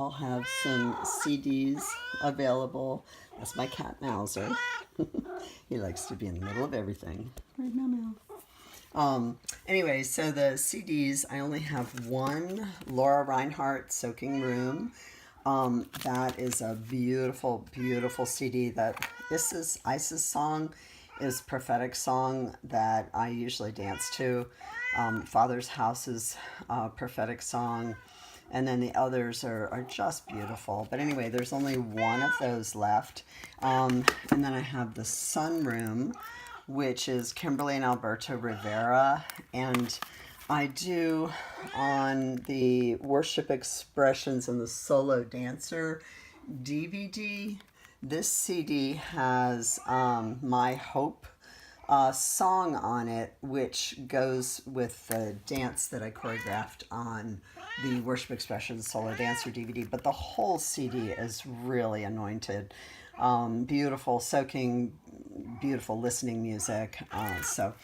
I'll have some CDs available. That's my cat Mauser. He likes to be in the middle of everything. Right, meow meow. Anyway, so the CDs, I only have one Laura Reinhardt Soaking Room. That is a beautiful, beautiful CD. That Isis song is prophetic song that I usually dance to. Father's House is a prophetic song. And then the others are just beautiful. But anyway, there's only one of those left. And then I have the Sunroom, which is Kimberly and Alberto Rivera. And I do on the Worship Expressions and the Solo Dancer DVD. This CD has My Hope song on it, which goes with the dance that I choreographed on the Worship Expressions Solo Dancer DVD. But the whole CD is really anointed. Beautiful, soaking, beautiful listening music. So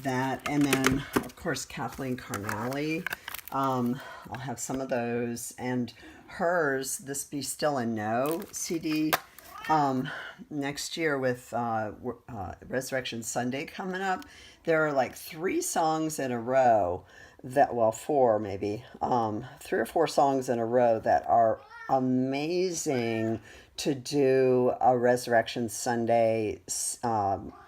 that, and then of course Kathleen Carnally. I'll have some of those, and hers, This Be Still and Know CD. Next year with Resurrection Sunday coming up, there are like 3 songs in a row that, well, 4 maybe, 3 or 4 songs in a row that are amazing to do a Resurrection Sunday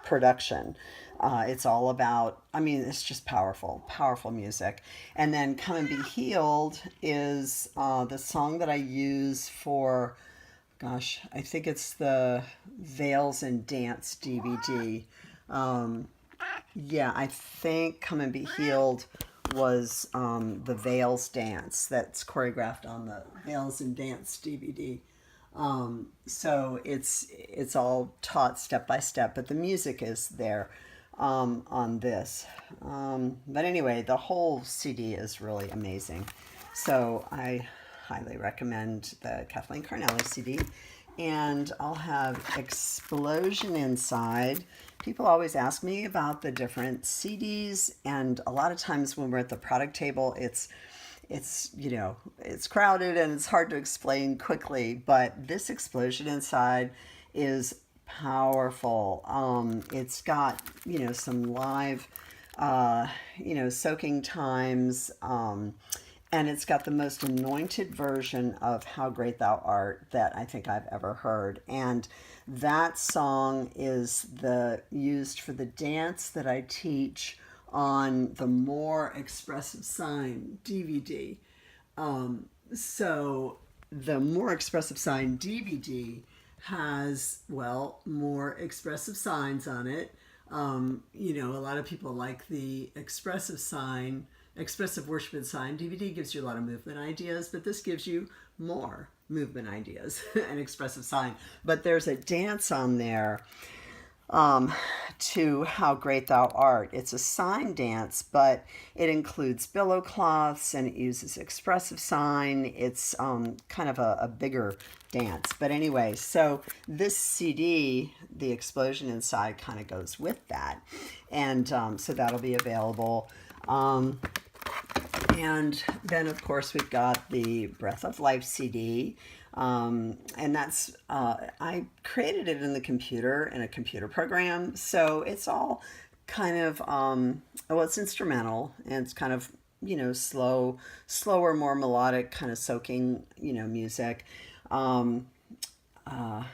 production. It's all about, I mean, it's just powerful, powerful music. And then Come and Be Healed is the song that I use for, gosh, I think it's the Veils and Dance DVD. Yeah, I think Come and Be Healed was the Veils Dance that's choreographed on the Veils and Dance DVD. So it's all taught step by step, but the music is there on this. But anyway, the whole CD is really amazing. So I highly recommend the Kathleen Carnally CD. And I'll have Explosion Inside. People always ask me about the different CDs, and a lot of times when we're at the product table, it's you know, it's crowded and it's hard to explain quickly, but this Explosion Inside is powerful. It's got, you know, some live you know, soaking times, and it's got the most anointed version of How Great Thou Art that I think I've ever heard. And that song is used for the dance that I teach on the More Expressive Sign DVD. So the More Expressive Sign DVD has, well, more expressive signs on it. You know, a lot of people like the Expressive Worship and Sign DVD gives you a lot of movement ideas, but this gives you more movement ideas and expressive sign. But there's a dance on there to How Great Thou Art. It's a sign dance, but it includes billow cloths and it uses expressive sign. It's kind of a bigger dance. But anyway, so this CD, The Explosion Inside, kind of goes with that. And so that'll be available. And then, of course, we've got the Breath of Life CD. And that's, I created it in a computer program. So it's all kind of, well, it's instrumental and it's kind of, you know, slower, more melodic kind of soaking, you know, music. And I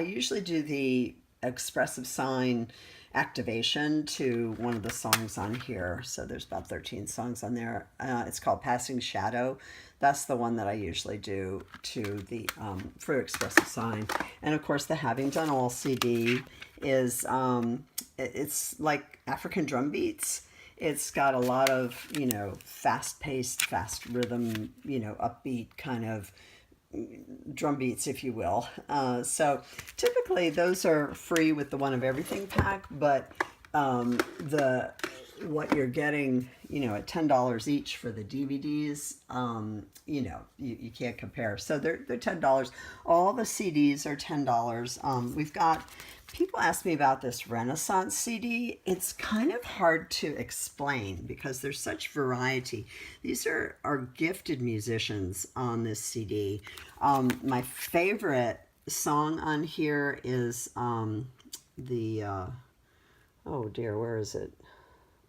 usually do the expressive sign activation to one of the songs on here. So there's about 13 songs on there. It's called Passing Shadow. That's the one that I usually do to the for expressive sign. And of course the Having Done All CD is it's like African drum beats. It's got a lot of, you know, fast-paced, fast rhythm, you know, upbeat kind of drum beats, if you will. So typically those are free with the One of Everything pack, but the what you're getting, at $10 each for the DVDs, you can't compare. So they're $10. All the CDs are $10. We've got, people ask me about this Renaissance CD. It's kind of hard to explain because there's such variety. These are gifted musicians on this CD. My favorite song on here is oh dear, where is it?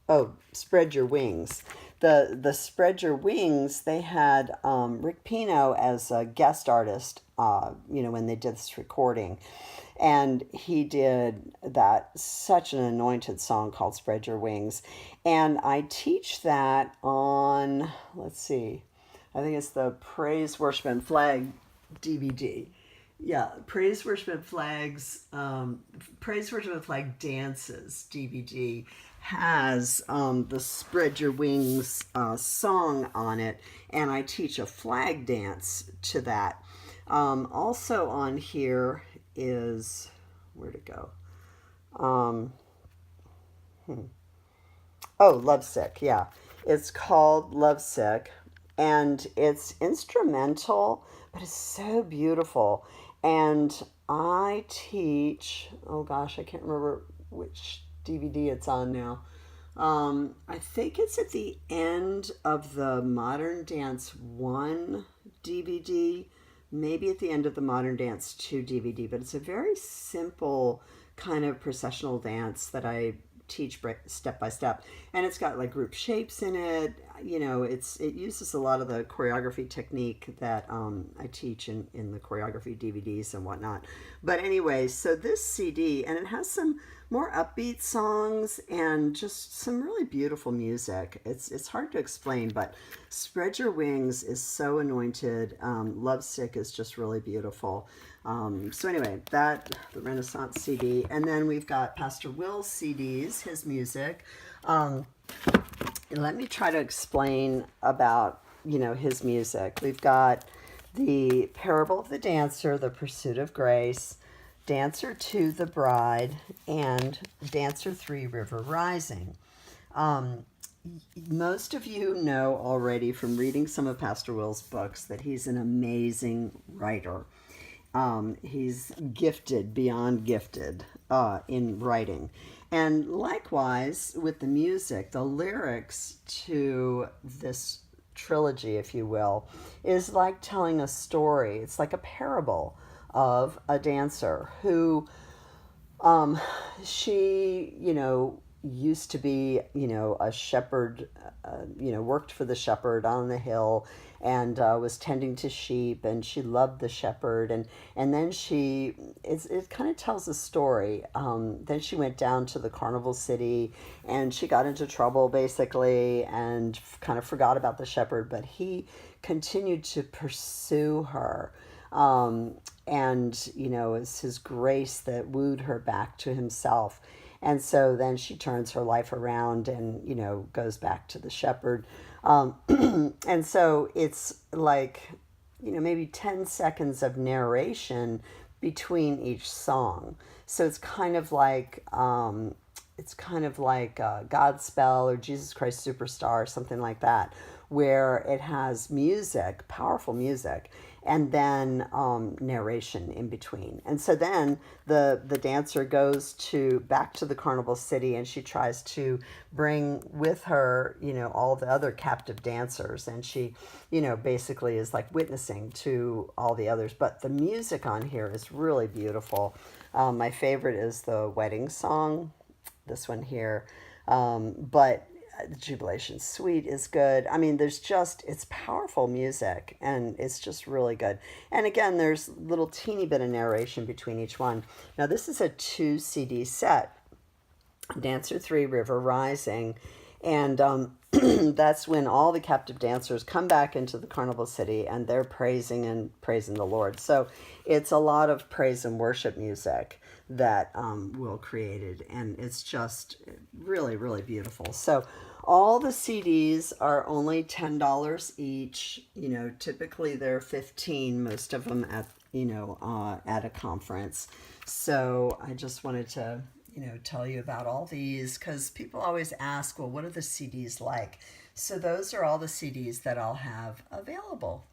Oh, Spread Your Wings. The Spread Your Wings, they had Rick Pino as a guest artist, when they did this recording. And he did such an anointed song called Spread Your Wings. And I teach that on, let's see, I think it's the Praise, Worship, and Flag DVD. Yeah, Praise, Worship, and Praise, Worship, and Flag Dances DVD has the Spread Your Wings song on it, and I teach a flag dance to that. Also on here is, where'd it go? Oh, Lovesick, yeah. It's called Lovesick, and it's instrumental, but it's so beautiful. And I teach, oh gosh, I can't remember which DVD it's on now. I think it's at the end of the Modern Dance 1 DVD, maybe at the end of the Modern Dance 2 DVD, but it's a very simple kind of processional dance that I teach step by step, and it's got like group shapes in it. It uses a lot of the choreography technique that I teach in the choreography DVDs and whatnot. But anyway, so this CD, and it has some more upbeat songs and just some really beautiful music. It's hard to explain, but Spread Your Wings is so anointed. Lovesick is just really beautiful. So anyway, the Renaissance CD. And then we've got Pastor Will's CDs, his music. Let me try to explain about, his music. We've got the Parable of the Dancer, The Pursuit of Grace, Dancer 2, The Bride, and Dancer 3, River Rising. Most of you know already from reading some of Pastor Will's books that he's an amazing writer. He's gifted, beyond gifted, in writing. And likewise, with the music, the lyrics to this trilogy, if you will, is like telling a story. It's like a parable of a dancer who, she, used to be, a shepherd, worked for the shepherd on the hill, and was tending to sheep, and she loved the shepherd, and then it kind of tells a story. Then she went down to the carnival city, and she got into trouble basically, and kind of forgot about the shepherd, but he continued to pursue her. And it's his grace that wooed her back to himself. And so then she turns her life around and, goes back to the shepherd. And so it's like, maybe 10 seconds of narration between each song. So it's kind of like, Godspell or Jesus Christ Superstar or something like that, where it has music, powerful music, and then narration in between. And so then the dancer goes back to the carnival city, and she tries to bring with her, all the other captive dancers, and she, basically is like witnessing to all the others. But the music on here is really beautiful. My favorite is the wedding song, this one here. But the Jubilation Suite is good. I mean, it's powerful music, and it's just really good. And again, there's a little teeny bit of narration between each one. Now, this is a 2 CD set, Dancer 3, River Rising, and that's when all the captive dancers come back into the carnival city, and they're praising the Lord. So it's a lot of praise and worship music that Will created, and it's just really, really beautiful. So all the CDs are only $10 each. Typically they're $15, most of them at a conference. So I just wanted to tell you about all these, because people always ask, well, what are the CDs like? So those are all the CDs that I'll have available